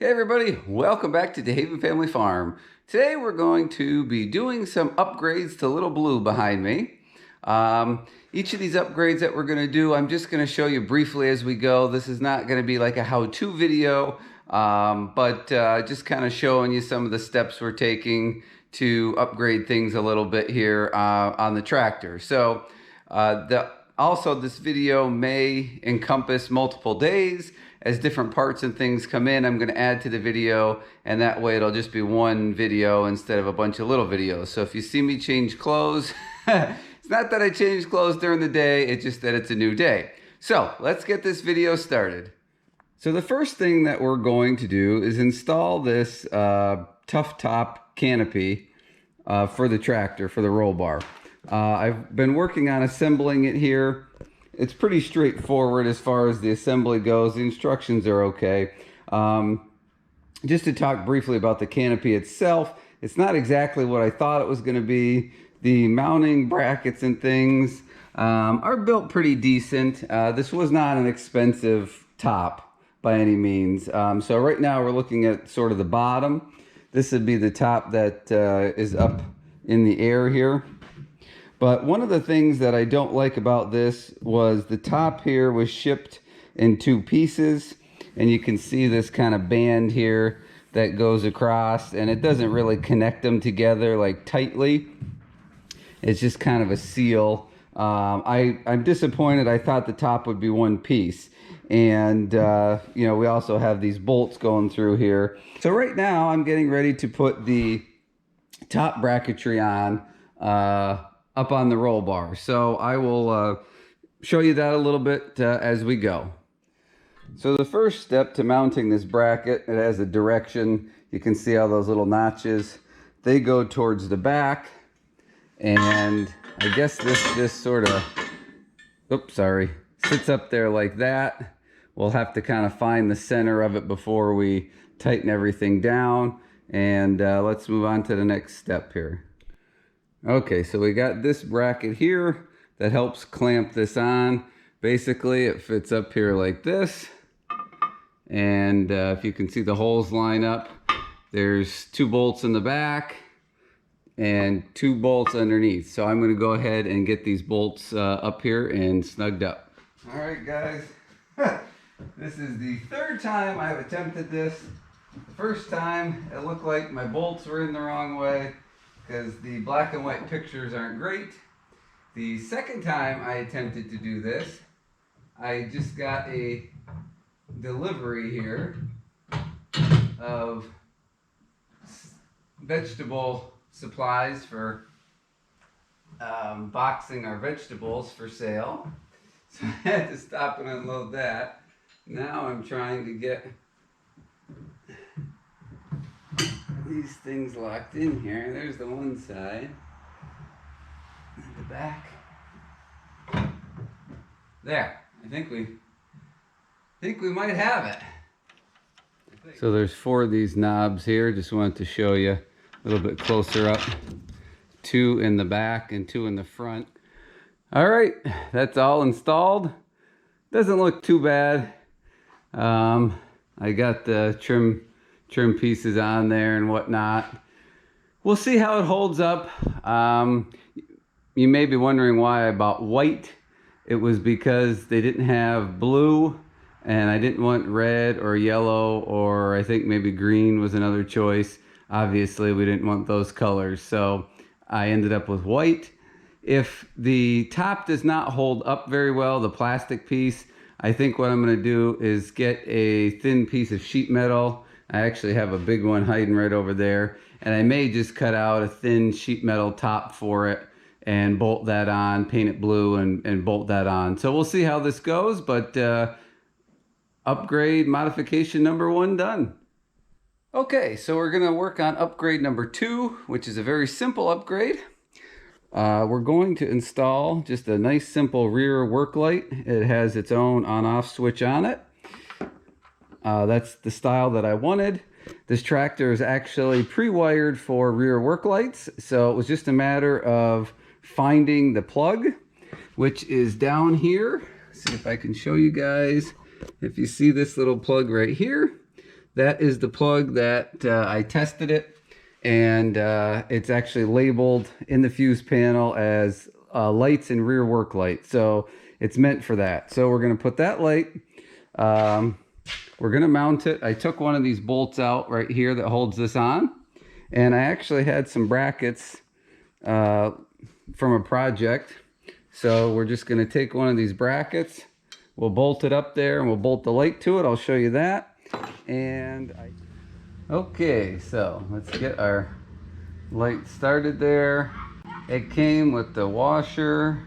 Hey everybody, welcome back to DeHaven Family Farm. Today we're going to be doing some upgrades to Little Blue behind me. Each of these upgrades that we're going to do, I'm just going to show you briefly as we go. This is not going to be like a how-to video, but just kind of showing you some of the steps we're taking to upgrade things a little bit here on the tractor. So also this video may encompass multiple days. As different parts and things come in, I'm going to add to the video, and that way it'll just be one video instead of a bunch of little videos. So if you see me change clothes, it's not that I change clothes during the day, it's just that it's a new day. So let's get this video started. So the first thing that we're going to do is install this tough top canopy for the tractor, for the roll bar. I've been working on assembling it here. It's pretty straightforward as far as the assembly goes. The instructions are okay. Just to talk briefly about the canopy itself, it's not exactly what I thought it was going to be. The mounting brackets and things are built pretty decent. This was not an expensive top by any means. So right now we're looking at sort of the bottom. This would be the top that is up in the air here. But one of the things that I don't like about this was the top here was shipped in two pieces, and you can see this kind of band here that goes across, and it doesn't really connect them together like tightly. It's just kind of a seal. I'm disappointed. I thought the top would be one piece, and you know, we also have these bolts going through here. So right now I'm getting ready to put the top bracketry on up on the roll bar. So I will show you that a little bit as we go. So the first step to mounting this bracket, it has a direction. You can see how those little notches, they go towards the back. And I guess this just sort of, oops, sorry, sits up there like that. We'll have to kind of find the center of it before we tighten everything down. And let's move on to the next step here. Okay, so we got this bracket here that helps clamp this on. Basically, it fits up here like this. And if you can see the holes line up, there's 2 bolts in the back and 2 bolts underneath. So I'm going to go ahead and get these bolts up here and snugged up. All right, guys. This is the 3rd time I've attempted this. The first time, it looked like my bolts were in the wrong way, because the black and white pictures aren't great. The second time I attempted to do this, I just got a delivery here of vegetable supplies for boxing our vegetables for sale. So I had to stop and unload that. Now I'm trying to get these things locked in here. There's the one side and the back. There. I think we might have it. So there's 4 of these knobs here. Just wanted to show you a little bit closer up. 2 in the back and 2 in the front. All right, that's all installed. Doesn't look too bad. I got the trim pieces on there and whatnot. We'll see how it holds up. You may be wondering why I bought white. It was because they didn't have blue, and I didn't want red or yellow, or I think maybe green was another choice. Obviously we didn't want those colors, so I ended up with white. If the top does not hold up very well, the plastic piece, I think what I'm going to do is get a thin piece of sheet metal. I actually have a big one hiding right over there, and I may just cut out a thin sheet metal top for it and bolt that on, paint it blue and bolt that on. So we'll see how this goes, but upgrade modification number 1 done. Okay, so we're gonna work on upgrade number 2, which is a very simple upgrade. We're going to install just a nice simple rear work light. It has its own on-off switch on it. That's the style that I wanted. This tractor is actually pre-wired for rear work lights, so it was just a matter of finding the plug, which is down here. See if I can show you guys. If you see this little plug right here, that is the plug that I tested it, and it's actually labeled in the fuse panel as lights and rear work light. So it's meant for that. So we're going to put that light, we're going to mount it. I took one of these bolts out right here that holds this on, and I actually had some brackets from a project. So we're just going to take one of these brackets, we'll bolt it up there, and we'll bolt the light to it. I'll show you that. And okay, so let's get our light started there. It came with the washer,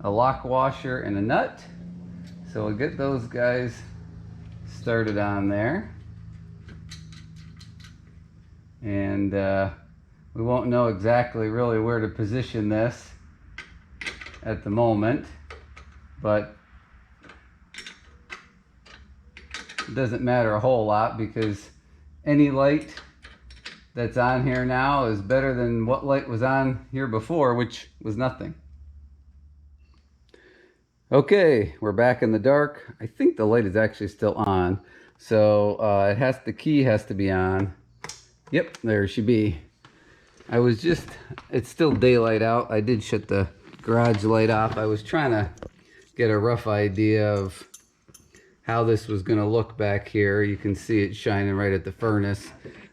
a lock washer, and a nut. So we'll get those guys started on there. And we won't know exactly really where to position this at the moment, but it doesn't matter a whole lot because any light that's on here now is better than what light was on here before, which was nothing. Okay, we're back in the dark. I think the light is actually still on, so the key has to be on. Yep, there she be. It's still daylight out. I did shut the garage light off. I was trying to get a rough idea of how this was going to look back here. You can see it shining right at the furnace.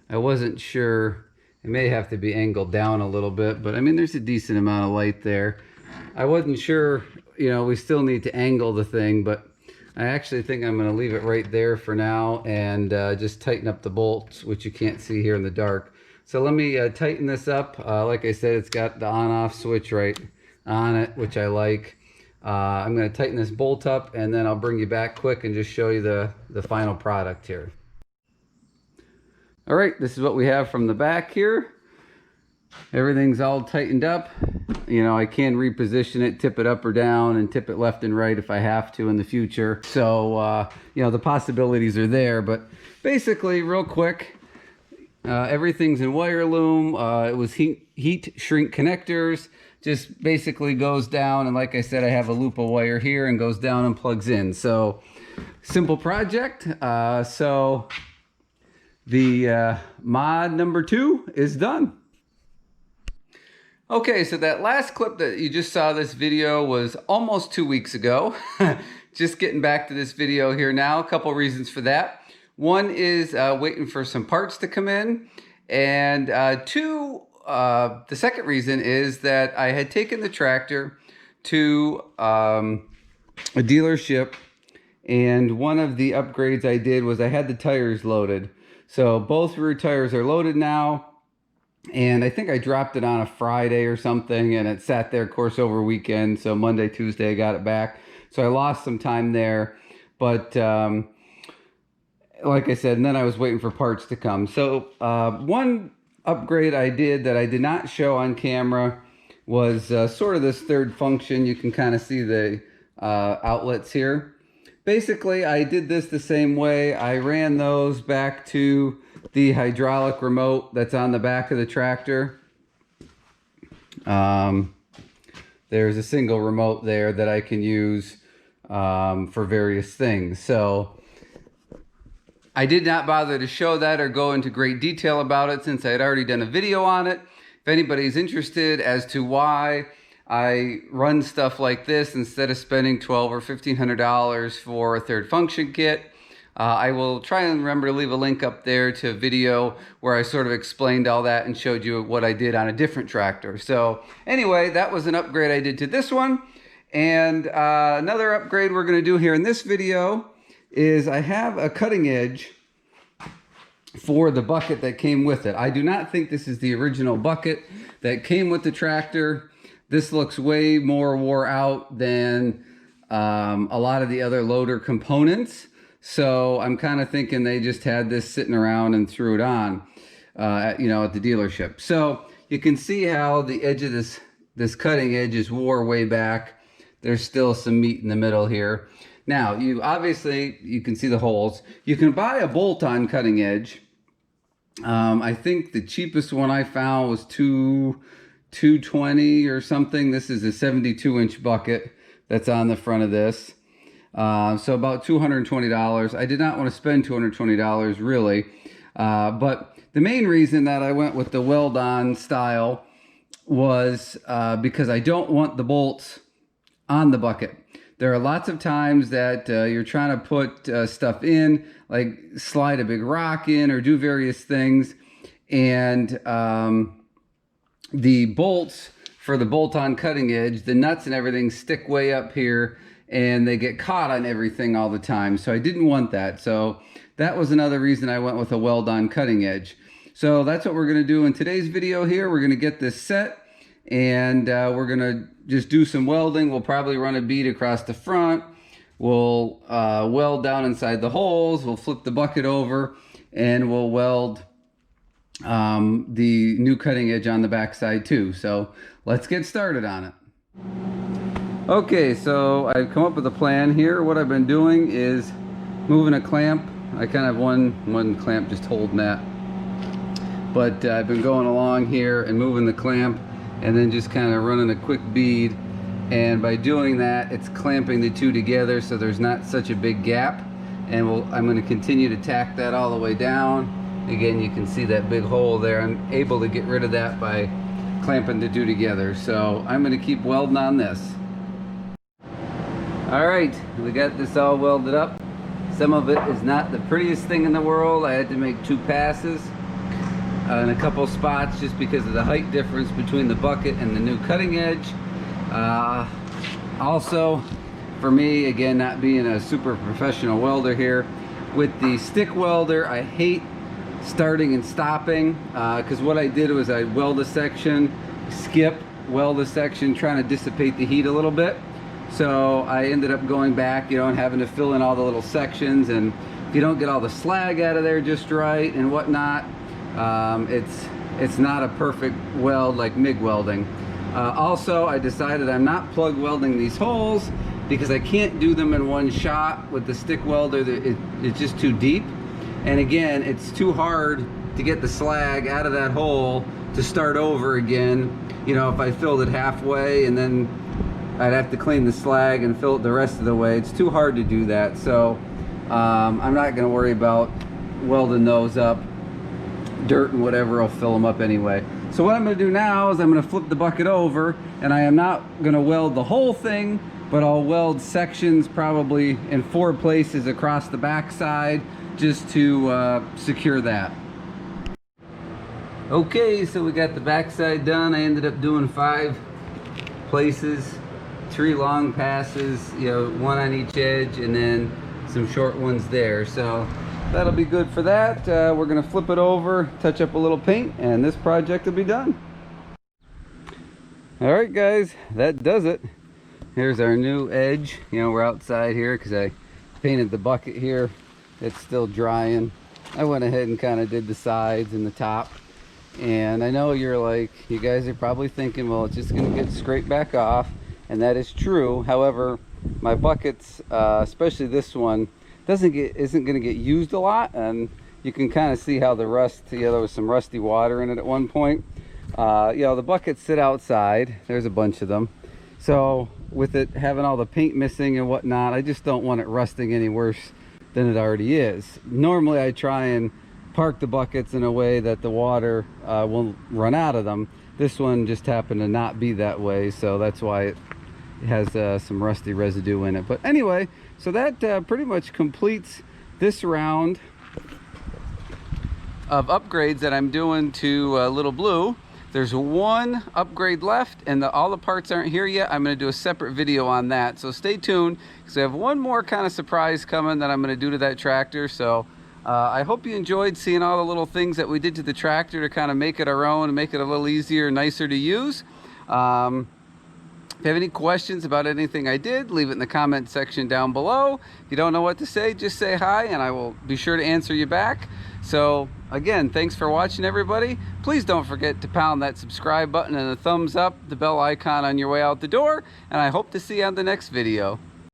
I wasn't sure. It may have to be angled down a little bit, but I mean, there's a decent amount of light there. I wasn't sure, you know, we still need to angle the thing, but I actually think I'm going to leave it right there for now and just tighten up the bolts, which you can't see here in the dark. So let me tighten this up. Like I said, it's got the on-off switch right on it, which I like. I'm going to tighten this bolt up, and then I'll bring you back quick and just show you the final product here. All right, this is what we have from the back here. Everything's all tightened up. You know, I can reposition it, tip it up or down, and tip it left and right if I have to in the future. So, you know, the possibilities are there. But basically, real quick, everything's in wire loom. It was heat shrink connectors. Just basically goes down, and like I said, I have a loop of wire here and goes down and plugs in. So simple project. So the mod number 2 is done. Okay, so that last clip that you just saw, this video, was almost 2 weeks ago. Just getting back to this video here now. A couple reasons for that. One is waiting for some parts to come in, and two, the second reason is that I had taken the tractor to a dealership, and one of the upgrades I did was I had the tires loaded. So both rear tires are loaded now, and I think I dropped it on a Friday or something, and it sat there, of course, over weekend. So Monday, Tuesday, I got it back. So I lost some time there, but like I said, and then I was waiting for parts to come. So one upgrade I did that I did not show on camera was sort of this third function. You can kind of see the outlets here. Basically, I did this the same way. I ran those back to the hydraulic remote that's on the back of the tractor. There's a single remote there that I can use for various things. So I did not bother to show that or go into great detail about it since I had already done a video on it. If anybody's interested as to why I run stuff like this instead of spending $1,200 or $1,500 for a third function kit, I will try and remember to leave a link up there to a video where I sort of explained all that and showed you what I did on a different tractor. So anyway, that was an upgrade I did to this one. And another upgrade we're going to do here in this video is I have a cutting edge for the bucket that came with it. I do not think this is the original bucket that came with the tractor. This looks way more wore out than a lot of the other loader components. So I'm kind of thinking they just had this sitting around and threw it on, you know, at the dealership. So you can see how the edge of this cutting edge is wore way back. There's still some meat in the middle here. Now, you can see the holes. You can buy a bolt-on cutting edge. I think the cheapest one I found was $220 or something. This is a 72-inch bucket that's on the front of this. So about $220. I did not want to spend $220 really, but the main reason that I went with the weld-on style was because I don't want the bolts on the bucket. There are lots of times that you're trying to put stuff in, like slide a big rock in or do various things, and the bolts for the bolt-on cutting edge, the nuts and everything stick way up here and they get caught on everything all the time. So I didn't want that. So that was another reason I went with a weld-on cutting edge. So that's what we're going to do in today's video here. We're going to get this set, and we're going to just do some welding. We'll probably run a bead across the front. We'll weld down inside the holes. We'll flip the bucket over, and we'll weld the new cutting edge on the back side too. So let's get started on it. Okay, so I've come up with a plan here. What I've been doing is moving a clamp. I kind of have one clamp just holding that, but I've been going along here and moving the clamp and then just kind of running a quick bead, and by doing that it's clamping the two together so there's not such a big gap. And I'm going to continue to tack that all the way down. Again, you can see that big hole there. I'm able to get rid of that by clamping the two together. So I'm going to keep welding on this. Alright, we got this all welded up. Some of it is not the prettiest thing in the world. I had to make 2 passes in a couple spots just because of the height difference between the bucket and the new cutting edge. Also, for me, again, not being a super professional welder here, with the stick welder, I hate starting and stopping, because what I did was I weld a section, skip, weld a section, trying to dissipate the heat a little bit. So I ended up going back, you know, and having to fill in all the little sections, and if you don't get all the slag out of there just right and whatnot, it's not a perfect weld like MIG welding. Also, I decided I'm not plug welding these holes because I can't do them in one shot with the stick welder. It's just too deep, and again, it's too hard to get the slag out of that hole to start over again. You know, if I filled it halfway and then I'd have to clean the slag and fill it the rest of the way, it's too hard to do that. So I'm not going to worry about welding those up. Dirt and whatever will fill them up anyway. So what I'm going to do now is I'm going to flip the bucket over, and I am not going to weld the whole thing, but I'll weld sections probably in 4 places across the back side just to secure that. Okay, so we got the back side done. I ended up doing 5 places, 3 long passes, you know, 1 on each edge, and then some short ones there. So that'll be good for that. We're gonna flip it over, touch up a little paint, and this project will be done. All right, guys, that does it. Here's our new edge. You know, we're outside here because I painted the bucket here. It's still drying. I went ahead and kind of did the sides and the top. And I know you're like, you guys are probably thinking, well, it's just gonna get scraped back off, and that is true. However, my buckets, especially this one, isn't going to get used a lot, and you can kind of see how the rust, you know, there was some rusty water in it at one point. You know, the buckets sit outside. There's a bunch of them. So with it having all the paint missing and whatnot, I just don't want it rusting any worse than it already is. Normally I try and park the buckets in a way that the water won't run out of them. This one just happened to not be that way, so that's why it has some rusty residue in it. But anyway, so that pretty much completes this round of upgrades that I'm doing to Little Blue. There's 1 upgrade left, and all the parts aren't here yet. I'm going to do a separate video on that, so stay tuned, because I have 1 more kind of surprise coming that I'm going to do to that tractor. So I hope you enjoyed seeing all the little things that we did to the tractor to kind of make it our own and make it a little easier, nicer to use. If you have any questions about anything I did, leave it in the comment section down below. If you don't know what to say, just say hi, and I will be sure to answer you back. So again, thanks for watching, everybody. Please don't forget to pound that subscribe button and a thumbs up, the bell icon on your way out the door, and I hope to see you on the next video.